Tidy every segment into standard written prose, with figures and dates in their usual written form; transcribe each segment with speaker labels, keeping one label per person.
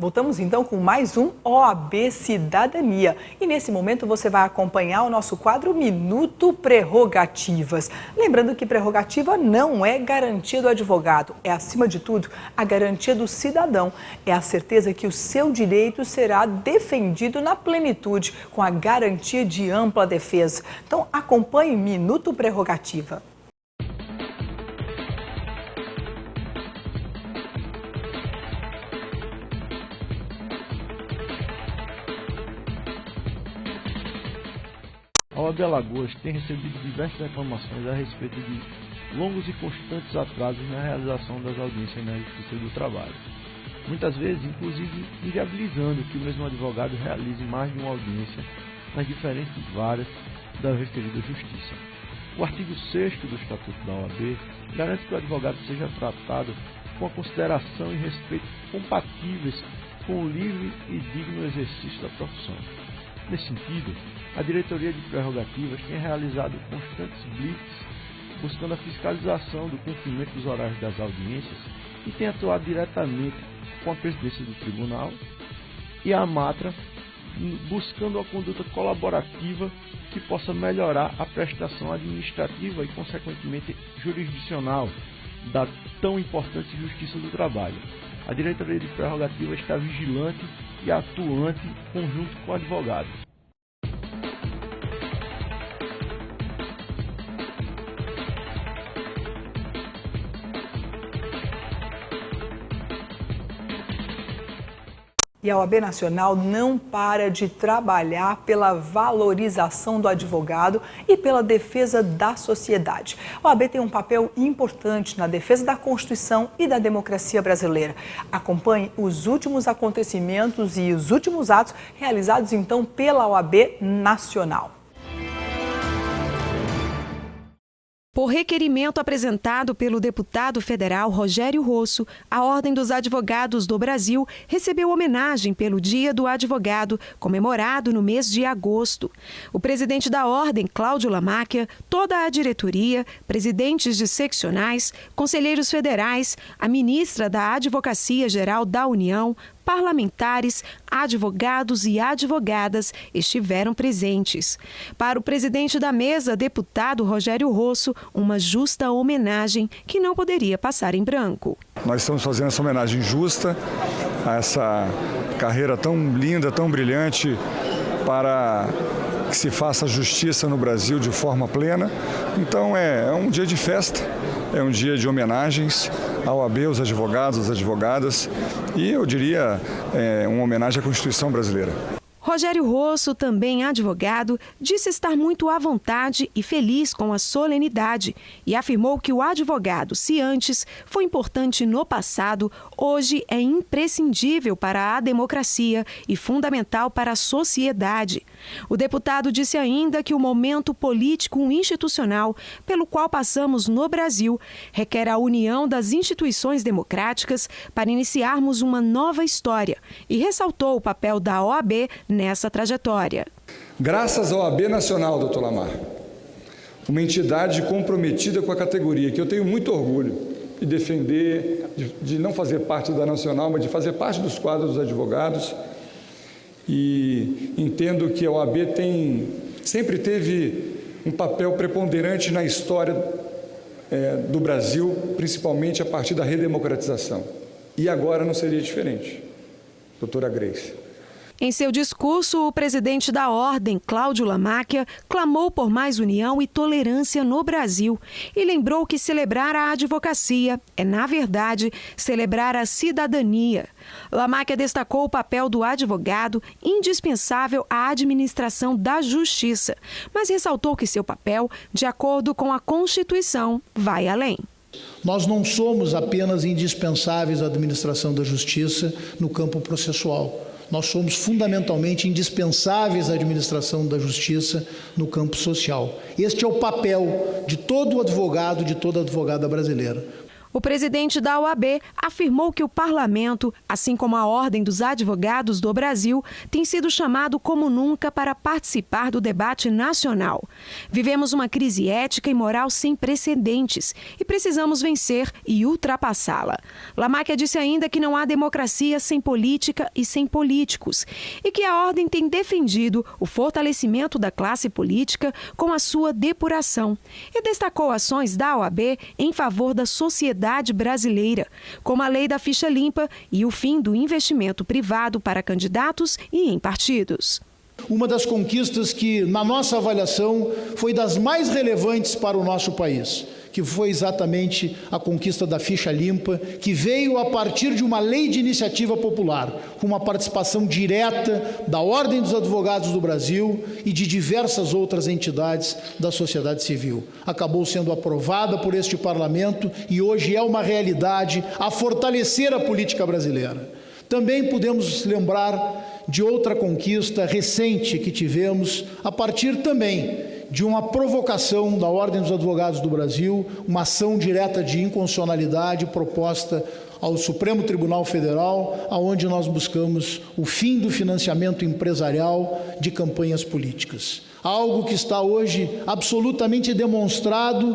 Speaker 1: Voltamos então com mais um OAB Cidadania. E nesse momento você vai acompanhar o nosso quadro Minuto Prerrogativas. Lembrando que prerrogativa não é garantia do advogado, é acima de tudo a garantia do cidadão. É a certeza que o seu direito será defendido na plenitude, com a garantia de ampla defesa. Então acompanhe Minuto Prerrogativa.
Speaker 2: A OAB Alagoas tem recebido diversas reclamações a respeito de longos e constantes atrasos na realização das audiências na Justiça do Trabalho. Muitas vezes, inclusive, inviabilizando que o mesmo advogado realize mais de uma audiência nas diferentes varas da referida Justiça. O artigo 6º do Estatuto da OAB garante que o advogado seja tratado com a consideração e respeito compatíveis com o livre e digno exercício da profissão. Nesse sentido, a Diretoria de Prerrogativas tem realizado constantes blitz buscando a fiscalização do cumprimento dos horários das audiências e tem atuado diretamente com a presidência do Tribunal e a Matra buscando a conduta colaborativa que possa melhorar a prestação administrativa e, consequentemente, jurisdicional da tão importante Justiça do Trabalho. A Diretoria de Prerrogativas está vigilante e atuante conjunto com o advogado.
Speaker 1: E a OAB Nacional não para de trabalhar pela valorização do advogado e pela defesa da sociedade. A OAB tem um papel importante na defesa da Constituição e da democracia brasileira. Acompanhe os últimos acontecimentos e os últimos atos realizados então pela OAB Nacional.
Speaker 3: Por requerimento apresentado pelo deputado federal Rogério Rosso, a Ordem dos Advogados do Brasil recebeu homenagem pelo Dia do Advogado, comemorado no mês de agosto. O presidente da Ordem, Cláudio Lamáquia, toda a diretoria, presidentes de seccionais, conselheiros federais, a ministra da Advocacia Geral da União, parlamentares, advogados e advogadas estiveram presentes. Para o presidente da mesa, deputado Rogério Rosso, uma justa homenagem que não poderia passar em branco.
Speaker 4: Nós estamos fazendo essa homenagem justa a essa carreira tão linda, tão brilhante, para que se faça justiça no Brasil de forma plena. Então é um dia de festa, é um dia de homenagens à OAB, aos advogados, às advogadas e eu diria uma homenagem à Constituição brasileira.
Speaker 3: Rogério Rosso, também advogado, disse estar muito à vontade e feliz com a solenidade e afirmou que o advogado, se antes foi importante no passado, hoje é imprescindível para a democracia e fundamental para a sociedade. O deputado disse ainda que o momento político-institucional pelo qual passamos no Brasil requer a união das instituições democráticas para iniciarmos uma nova história e ressaltou o papel da OAB nessa trajetória.
Speaker 4: Graças à OAB Nacional, doutor Lamar, uma entidade comprometida com a categoria, que eu tenho muito orgulho de defender, de não fazer parte da Nacional, mas de fazer parte dos quadros dos advogados, e entendo que a OAB sempre teve um papel preponderante na história do Brasil, principalmente a partir da redemocratização. E agora não seria diferente, doutora Grace.
Speaker 3: Em seu discurso, o presidente da Ordem, Cláudio Lamáquia, clamou por mais união e tolerância no Brasil e lembrou que celebrar a advocacia é, na verdade, celebrar a cidadania. Lamáquia destacou o papel do advogado, indispensável à administração da justiça, mas ressaltou que seu papel, de acordo com a Constituição, vai além.
Speaker 5: Nós não somos apenas indispensáveis à administração da justiça no campo processual. Nós somos fundamentalmente indispensáveis à administração da justiça no campo social. Este é o papel de todo advogado, de toda advogada brasileira.
Speaker 3: O presidente da OAB afirmou que o parlamento, assim como a Ordem dos Advogados do Brasil, tem sido chamado como nunca para participar do debate nacional. Vivemos uma crise ética e moral sem precedentes e precisamos vencer e ultrapassá-la. Lamáquia disse ainda que não há democracia sem política e sem políticos e que a Ordem tem defendido o fortalecimento da classe política com a sua depuração e destacou ações da OAB em favor da sociedade brasileira, como a lei da ficha limpa e o fim do investimento privado para candidatos e em partidos.
Speaker 5: Uma das conquistas que, na nossa avaliação, foi das mais relevantes para o nosso país, que foi exatamente a conquista da ficha limpa, que veio a partir de uma lei de iniciativa popular, com uma participação direta da Ordem dos Advogados do Brasil e de diversas outras entidades da sociedade civil. Acabou sendo aprovada por este parlamento e hoje é uma realidade a fortalecer a política brasileira. Também podemos lembrar de outra conquista recente que tivemos a partir também de uma provocação da Ordem dos Advogados do Brasil, uma ação direta de inconstitucionalidade proposta ao Supremo Tribunal Federal, aonde nós buscamos o fim do financiamento empresarial de campanhas políticas. Algo que está hoje absolutamente demonstrado,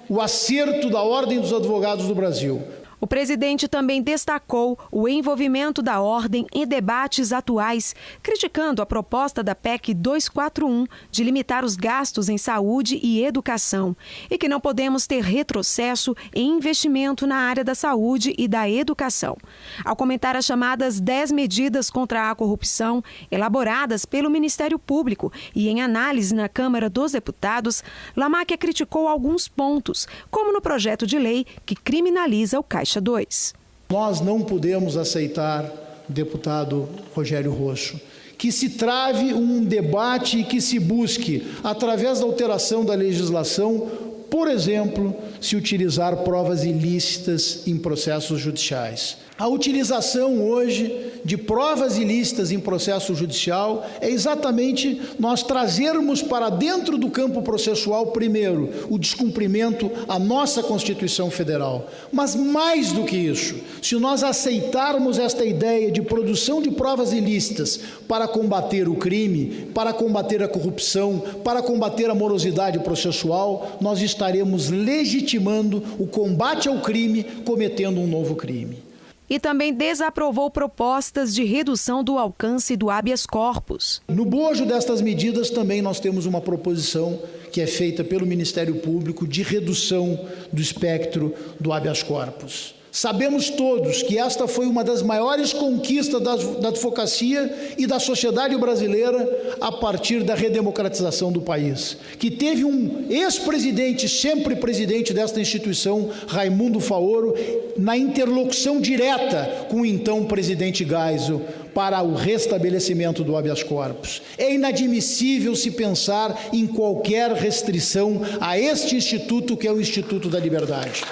Speaker 5: o acerto da Ordem dos Advogados do Brasil.
Speaker 3: O presidente também destacou o envolvimento da Ordem em debates atuais, criticando a proposta da PEC 241 de limitar os gastos em saúde e educação e que não podemos ter retrocesso em investimento na área da saúde e da educação. Ao comentar as chamadas 10 medidas contra a corrupção elaboradas pelo Ministério Público e em análise na Câmara dos Deputados, Lamáquia criticou alguns pontos, como no projeto de lei que criminaliza o Caixa 2.
Speaker 5: Nós não podemos aceitar, deputado Rogério Rosso, que se trave um debate e que se busque, através da alteração da legislação, por exemplo, se utilizar provas ilícitas em processos judiciais. A utilização hoje de provas ilícitas em processo judicial é exatamente nós trazermos para dentro do campo processual, primeiro, o descumprimento à nossa Constituição Federal. Mas mais do que isso, se nós aceitarmos esta ideia de produção de provas ilícitas para combater o crime, para combater a corrupção, para combater a morosidade processual, nós estaremos legitimando o combate ao crime, cometendo um novo crime.
Speaker 3: E também desaprovou propostas de redução do alcance do habeas corpus.
Speaker 5: No bojo destas medidas também nós temos uma proposição que é feita pelo Ministério Público de redução do espectro do habeas corpus. Sabemos todos que esta foi uma das maiores conquistas da advocacia e da sociedade brasileira a partir da redemocratização do país, que teve um ex-presidente, sempre presidente desta instituição, Raimundo Faoro, na interlocução direta com o então presidente Geisel para o restabelecimento do habeas corpus. É inadmissível se pensar em qualquer restrição a este instituto, que é o Instituto da Liberdade.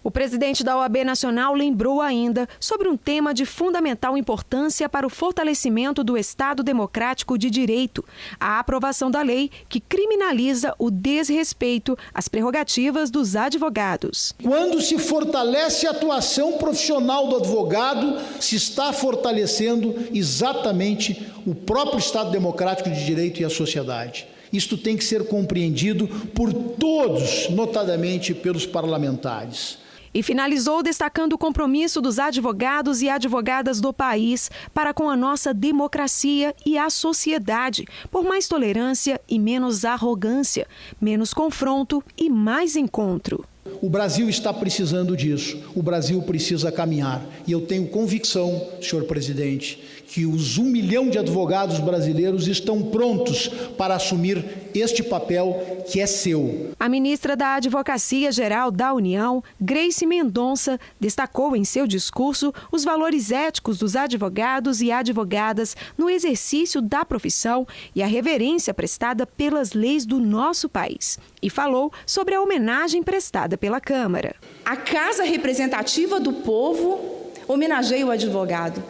Speaker 3: O presidente da OAB Nacional lembrou ainda sobre um tema de fundamental importância para o fortalecimento do Estado Democrático de Direito, a aprovação da lei que criminaliza o desrespeito às prerrogativas dos advogados.
Speaker 5: Quando se fortalece a atuação profissional do advogado, se está fortalecendo exatamente o próprio Estado Democrático de Direito e a sociedade. Isto tem que ser compreendido por todos, notadamente pelos parlamentares.
Speaker 3: E finalizou destacando o compromisso dos advogados e advogadas do país para com a nossa democracia e a sociedade, por mais tolerância e menos arrogância, menos confronto e mais encontro.
Speaker 5: O Brasil está precisando disso, o Brasil precisa caminhar. E eu tenho convicção, senhor presidente, que os 1 milhão de advogados brasileiros estão prontos para assumir este papel que é seu.
Speaker 3: A ministra da Advocacia Geral da União, Grace Mendonça, destacou em seu discurso os valores éticos dos advogados e advogadas no exercício da profissão e a reverência prestada pelas leis do nosso país. E falou sobre a homenagem prestada pela Câmara.
Speaker 6: A Casa Representativa do Povo homenageia o advogado.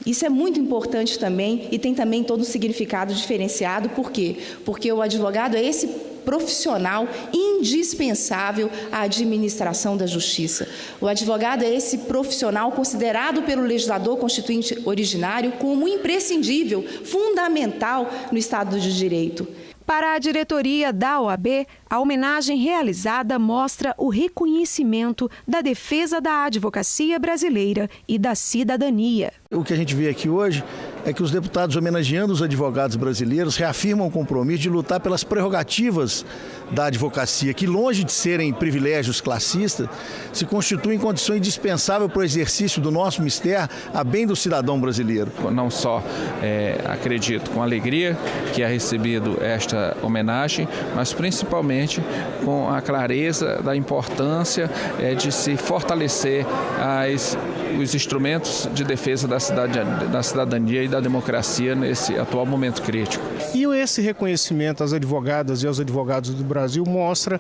Speaker 6: Isso é muito importante também e tem também todo um significado diferenciado. Por quê? Porque o advogado é esse profissional indispensável à administração da justiça. O advogado é esse profissional considerado pelo legislador constituinte originário como imprescindível, fundamental no Estado de Direito.
Speaker 3: Para a diretoria da OAB, a homenagem realizada mostra o reconhecimento da defesa da advocacia brasileira e da cidadania.
Speaker 7: O que a gente vê aqui hoje é que os deputados, homenageando os advogados brasileiros, reafirmam o compromisso de lutar pelas prerrogativas da advocacia, que, longe de serem privilégios classistas, se constituem condição indispensável para o exercício do nosso mistério a bem do cidadão brasileiro.
Speaker 8: Não só acredito com alegria que é recebido esta homenagem, mas principalmente com a clareza da importância de se fortalecer os instrumentos de defesa da cidadania e da democracia nesse atual momento crítico.
Speaker 9: E esse reconhecimento às advogadas e aos advogados do Brasil mostra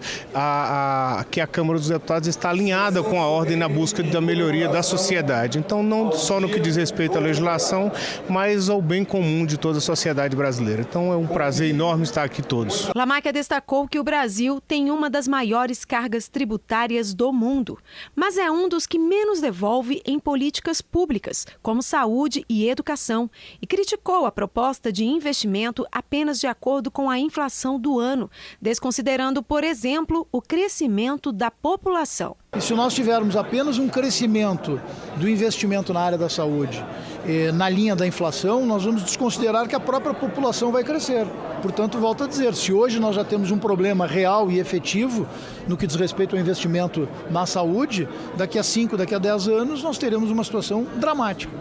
Speaker 9: que a Câmara dos Deputados está alinhada com a ordem na busca da melhoria da sociedade. Então, não só no que diz respeito à legislação, mas ao bem comum de toda a sociedade brasileira. Então, é um prazer enorme estar aqui todos.
Speaker 3: Lamáquia destacou que o Brasil tem uma das maiores cargas tributárias do mundo, mas é um dos que menos devolve em políticas públicas, como saúde e educação, e criticou a proposta de investimento apenas de acordo com a inflação do ano, desconsiderando, por exemplo, o crescimento da população.
Speaker 5: E se nós tivermos apenas um crescimento do investimento na área da saúde na linha da inflação, nós vamos desconsiderar que a própria população vai crescer. Portanto, volto a dizer, se hoje nós já temos um problema real e efetivo no que diz respeito ao investimento na saúde, daqui a 5, daqui a 10 anos, nós teremos uma situação dramática.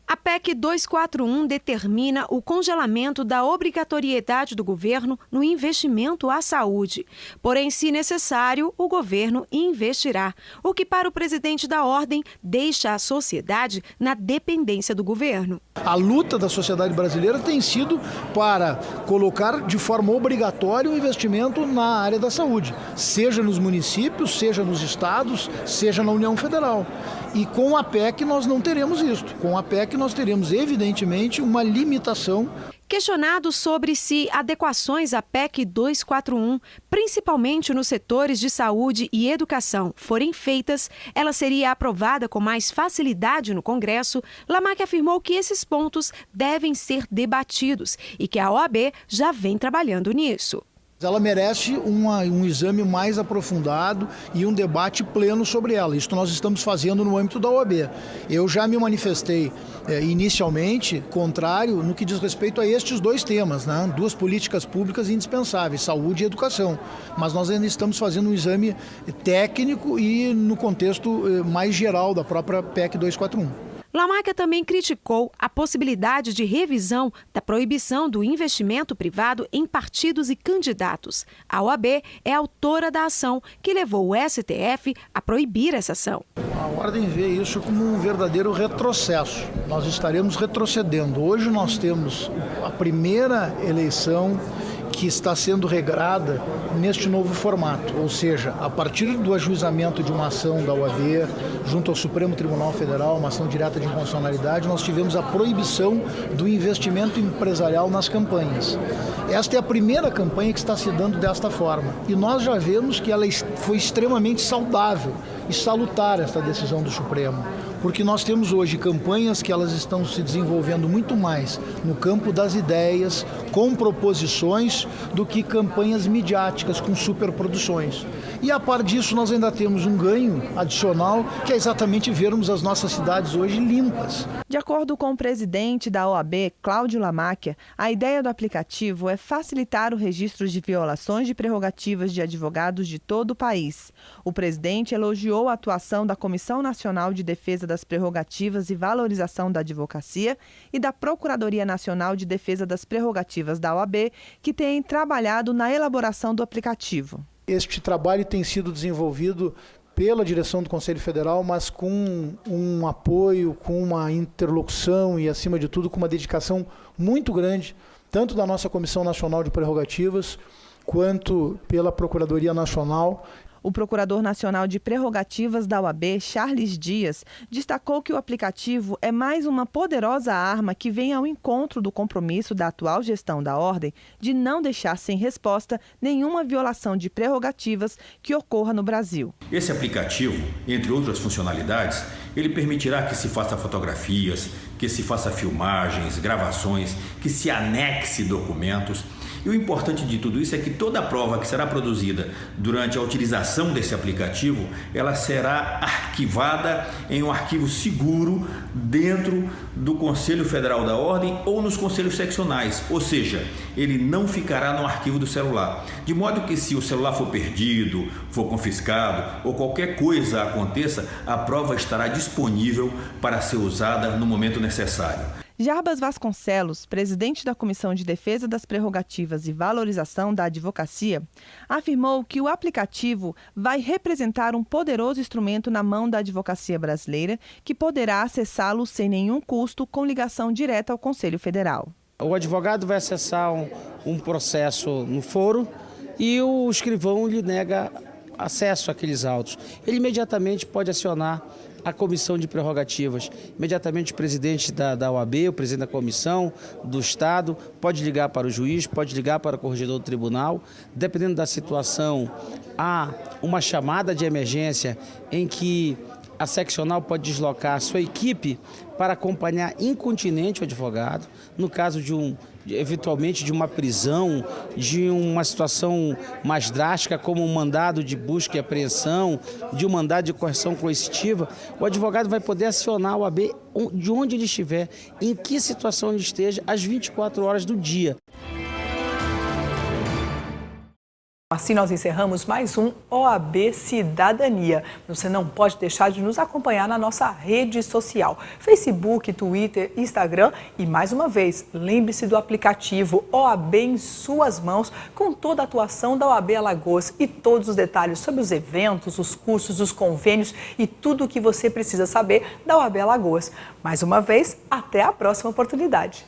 Speaker 3: A PEC 241 determina o congelamento da obrigatoriedade do governo no investimento à saúde. Porém, se necessário, o governo investirá, o que para o presidente da ordem deixa a sociedade na dependência do governo.
Speaker 5: A luta da sociedade brasileira tem sido para colocar de forma obrigatória o investimento na área da saúde, seja nos municípios, seja nos estados, seja na União Federal. E com a PEC nós não teremos isto. Com a PEC nós teremos, evidentemente, uma limitação.
Speaker 3: Questionado sobre se adequações à PEC 241, principalmente nos setores de saúde e educação, forem feitas, ela seria aprovada com mais facilidade no Congresso, Lamáquia afirmou que esses pontos devem ser debatidos e que a OAB já vem trabalhando nisso.
Speaker 5: Ela merece um exame mais aprofundado e um debate pleno sobre ela. Isso nós estamos fazendo no âmbito da OAB. Eu já me manifestei inicialmente contrário no que diz respeito a estes dois temas, né? Duas políticas públicas indispensáveis, saúde e educação. Mas nós ainda estamos fazendo um exame técnico e no contexto mais geral da própria PEC 241.
Speaker 3: Lamáquia também criticou a possibilidade de revisão da proibição do investimento privado em partidos e candidatos. A OAB é autora da ação que levou o STF a proibir essa ação.
Speaker 5: A ordem vê isso como um verdadeiro retrocesso. Nós estaremos retrocedendo. Hoje nós temos a primeira eleição que está sendo regrada neste novo formato, ou seja, a partir do ajuizamento de uma ação da OAB junto ao Supremo Tribunal Federal, uma ação direta de inconstitucionalidade, nós tivemos a proibição do investimento empresarial nas campanhas. Esta é a primeira campanha que está se dando desta forma e nós já vemos que ela foi extremamente saudável e salutar esta decisão do Supremo, porque nós temos hoje campanhas que elas estão se desenvolvendo muito mais no campo das ideias, com proposições, do que campanhas midiáticas com superproduções. E a par disso nós ainda temos um ganho adicional, que é exatamente vermos as nossas cidades hoje limpas.
Speaker 10: De acordo com o presidente da OAB, Cláudio Lamáquia, a ideia do aplicativo é facilitar o registro de violações de prerrogativas de advogados de todo o país. O presidente elogiou a atuação da Comissão Nacional de Defesa das Prerrogativas e Valorização da Advocacia e da Procuradoria Nacional de Defesa das Prerrogativas da OAB, que têm trabalhado na elaboração do aplicativo.
Speaker 5: Este trabalho tem sido desenvolvido pela direção do Conselho Federal, mas com um apoio, com uma interlocução e, acima de tudo, com uma dedicação muito grande, tanto da nossa Comissão Nacional de Prerrogativas, quanto pela Procuradoria Nacional.
Speaker 10: O Procurador Nacional de Prerrogativas da OAB, Charles Dias, destacou que o aplicativo é mais uma poderosa arma que vem ao encontro do compromisso da atual gestão da Ordem de não deixar sem resposta nenhuma violação de prerrogativas que ocorra no Brasil.
Speaker 11: Esse aplicativo, entre outras funcionalidades, ele permitirá que se faça fotografias, que se faça filmagens, gravações, que se anexe documentos. E o importante de tudo isso é que toda a prova que será produzida durante a utilização desse aplicativo, ela será arquivada em um arquivo seguro dentro do Conselho Federal da Ordem ou nos conselhos seccionais, ou seja, ele não ficará no arquivo do celular. De modo que se o celular for perdido, for confiscado ou qualquer coisa aconteça, a prova estará disponível para ser usada no momento necessário.
Speaker 10: Jarbas Vasconcelos, presidente da Comissão de Defesa das Prerrogativas e Valorização da Advocacia, afirmou que o aplicativo vai representar um poderoso instrumento na mão da advocacia brasileira, que poderá acessá-lo sem nenhum custo com ligação direta ao Conselho Federal.
Speaker 12: O advogado vai acessar um processo no foro e o escrivão lhe nega acesso àqueles autos. Ele imediatamente pode acionar a comissão de prerrogativas. Imediatamente o presidente da OAB, o presidente da comissão, do Estado, pode ligar para o juiz, pode ligar para o corregedor do tribunal. Dependendo da situação, há uma chamada de emergência em que a seccional pode deslocar a sua equipe para acompanhar incontinente o advogado, no caso eventualmente de uma prisão, de uma situação mais drástica como um mandado de busca e apreensão, de um mandado de coerção coercitiva, o advogado vai poder acionar o OAB de onde ele estiver, em que situação ele esteja, às 24 horas do dia.
Speaker 1: Assim nós encerramos mais um OAB Cidadania. Você não pode deixar de nos acompanhar na nossa rede social, Facebook, Twitter, Instagram e mais uma vez, lembre-se do aplicativo OAB em suas mãos, com toda a atuação da OAB Alagoas e todos os detalhes sobre os eventos, os cursos, os convênios e tudo o que você precisa saber da OAB Alagoas. Mais uma vez, até a próxima oportunidade.